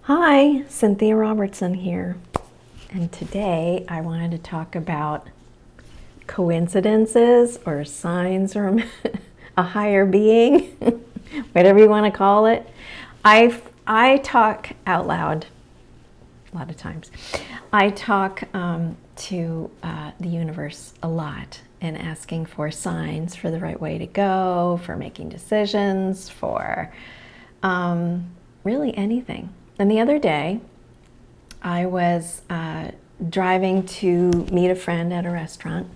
Hi, Cynthia Robertson here. And today I wanted to talk about coincidences or signs from a higher being, whatever you want to call it. I talk out loud a lot of times. I talk to the universe a lot and asking for signs for the right way to go, for making decisions, for really anything. And the other day, I was driving to meet a friend at a restaurant,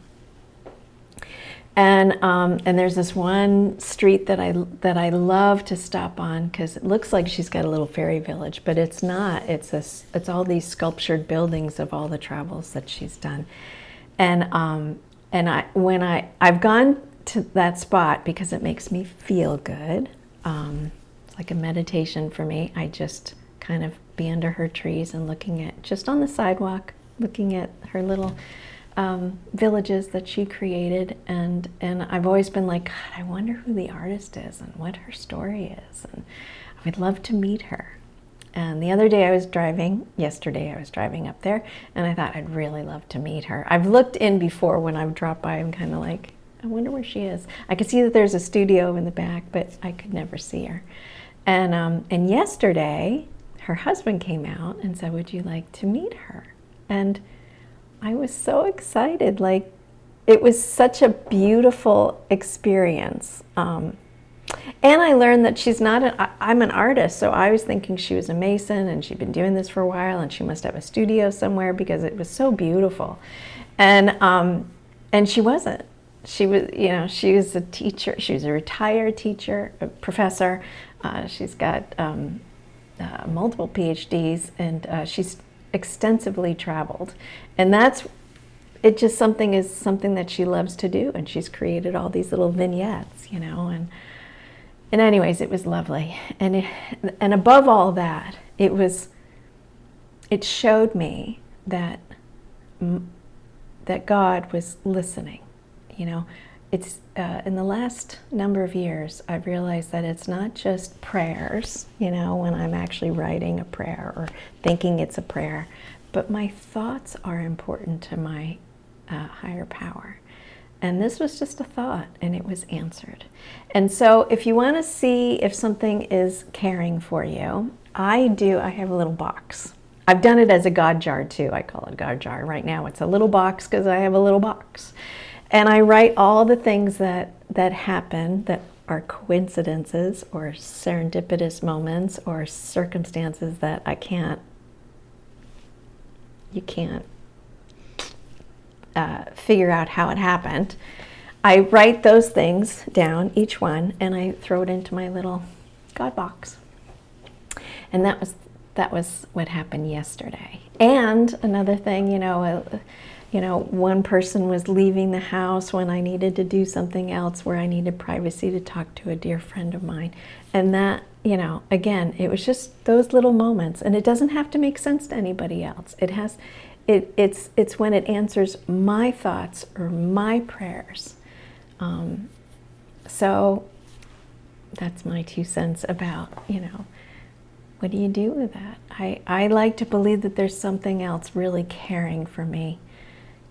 and there's this one street that I love to stop on because it looks like she's got a little fairy village, but it's not. It's all these sculptured buildings of all the travels that she's done, and I've gone to that spot because it makes me feel good. It's like a meditation for me. I just kind of be under her trees and looking at, just on the sidewalk, looking at her little villages that she created, and I've always been like, God, I wonder who the artist is and what her story is, and I would love to meet her. And the other day yesterday I was driving up there, and I thought I'd really love to meet her. I've looked in before when I've dropped by. I'm kind of like, I wonder where she is. I could see that there's a studio in the back, but I could never see her. And yesterday, her husband came out and said, would you like to meet her? And I was so excited. Like, it was such a beautiful experience. And I learned that she's not, I'm an artist, so I was thinking she was a Mason and she'd been doing this for a while and she must have a studio somewhere because it was so beautiful. And she wasn't. She was a teacher. She was a retired teacher, a professor. She's got multiple PhDs, and she's extensively traveled, and is something that she loves to do, and she's created all these little vignettes, and anyways, it was lovely, and above all that, it showed me that God was listening. It's in the last number of years, I've realized that it's not just prayers, when I'm actually writing a prayer or thinking it's a prayer, but my thoughts are important to my higher power. And this was just a thought, and it was answered. And so if you want to see if something is caring for you, I have a little box. I've done it as a God jar too. I call it a God jar. Right now it's a little box because I have a little box. And I write all the things that happen that are coincidences or serendipitous moments or circumstances that you can't figure out how it happened. I write those things down, each one, and I throw it into my little God box. And that was what happened yesterday. And another thing, one person was leaving the house when I needed to do something else where I needed privacy to talk to a dear friend of mine. And that, again, it was just those little moments, and it doesn't have to make sense to anybody else. It's when it answers my thoughts or my prayers. So that's my 2 cents about, what do you do with that? I like to believe that there's something else really caring for me.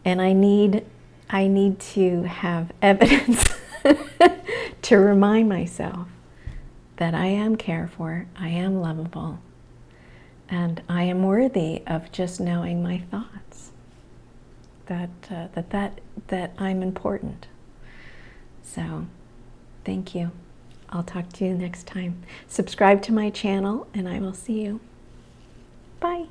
And I need to have evidence to remind myself that I am cared for, I am lovable, and I am worthy of just knowing my thoughts. That I'm important. So, thank you. I'll talk to you next time. Subscribe to my channel, and I will see you. Bye.